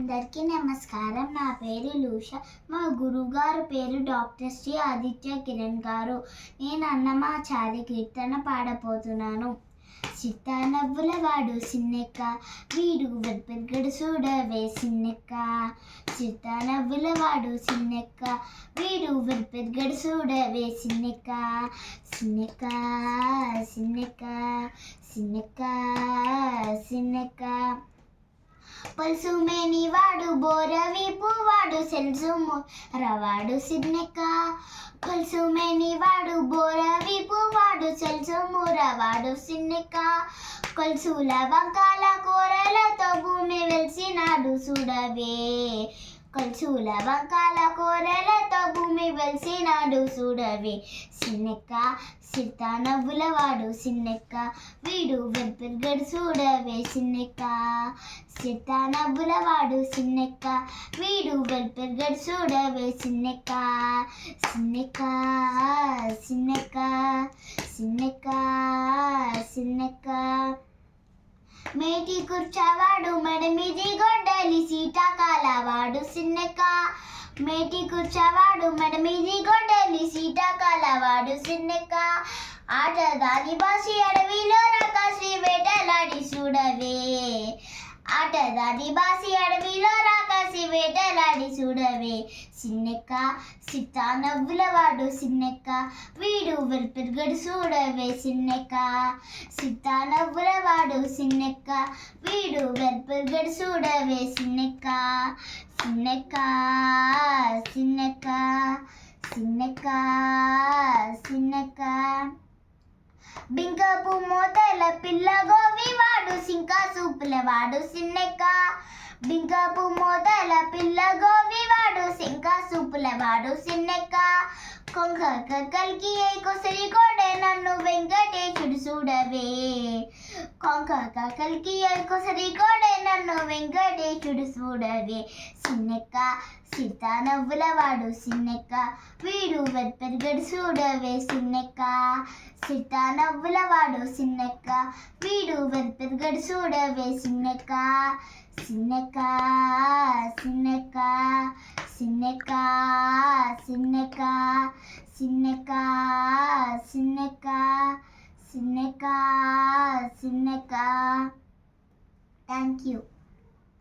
అందరికీ నమస్కారం. నా పేరు లూష. మా గురువుగారు పేరు డాక్టర్ శ్రీ ఆదిత్య కిరణ్ గారు. నేను అన్నమాచారి కీర్తన పాడబోతున్నాను. చిత్తానవ్వుల వాడు సిన్నెక్క, వీడు వెల్పెరుగడు చూడవే సిన్నెక్క. చిత్తానవ్వుల వాడు సిన్నెక్క, వీడు వెల్పెరుగడు చూడవే సిన్నెక్క. సిన్నెక్క సిన్నెక్క సిన్నెక్క సిన్నెక్క. పల్సు మేని వాడు బోరవీపు వాడు సెల్సు రవాడు సిన్నెక్క. పల్సు మేని వాడు బోరవీపు వాడు సెల్సు రవాడు సిన్నెక్క. కొల్సుల వంకాల కూరలతో భూమి వెలిసినాడు చూడవే. కొల్సుల వంకాల కూరలతో భూమి వెలిసినాడు చూడవే సిన్నెక్క. చిత్తానవ్వుల వాడు సిన్నెక్క, వీడు వెల్పెరుగడు చూడవే సిన్నెక్క. చిత్తానవ్వుల వాడు సిన్నెక్క, వీడు వెల్పెరుగడు చూడవే సిన్నెక్క. సిన్నెక్క సిన్నెక్క సిన్నెక్క సిన్నెక్క. మేటి కూర్చవాడు మెడమిది గొడ్డలి సీటాకాలవాడు సిన్నెక్క. మేటి కూర్చవాడు మెడమిది గొడ్డలి సీటాకాలవాడు సిన్నెక్క. ఆటదాని బాసి అడవిలో రాకాసి వేటలాడి చూడవే. ఆటదాని బాసి అడవిలో రాకాసి వేటలాడి చూడవే సిన్నెక్క. చిత్తానవ్వుల వాడు సిన్నెక్క, వీడు వెల్పెరుగడు చూడవే సిన్నెక్క. చిత్తానవ్వుల వాడు సిన్నెక్క, వీడు వెల్పెరుగడు చూడవే సిన్నెక్క. సిన్నెక్క సిన్నెక్క సిన్నెక్క సిన్నెక్క. బింకపు మోతల పిల్ల గోవి వాడు సింకా సూపుల వాడు సిన్నెక్క. బింకపు మోతల పిల్ల గోవి వాడు సింకా సూపుల వాడు సిన్నెక్క. కొంక కల్కి కొసరి కోడే నన్ను వెంకటేశుడు చూడవే. కొంక కల్కి కొసరి కోడే నన్ను వెంకటేశుడు చూడవే సిన్నెక్క. చిత్తానవ్వుల వాడు సిన్నెక్క, వీడు వెల్పెరుగడు చూడవే సిన్నెక్క. చిత్తానవ్వుల వాడు సిన్నెక్క, వీడు వెల్పెరుగడు చూడవే సిన్నెక్క. సిన్నెక్క సిన్నెక్క సిన్నెక్క సిన్నెక్క సిన్నెక్క సిన్నెక్క సిన్నెక్క సిన్నెక్క. Thank you.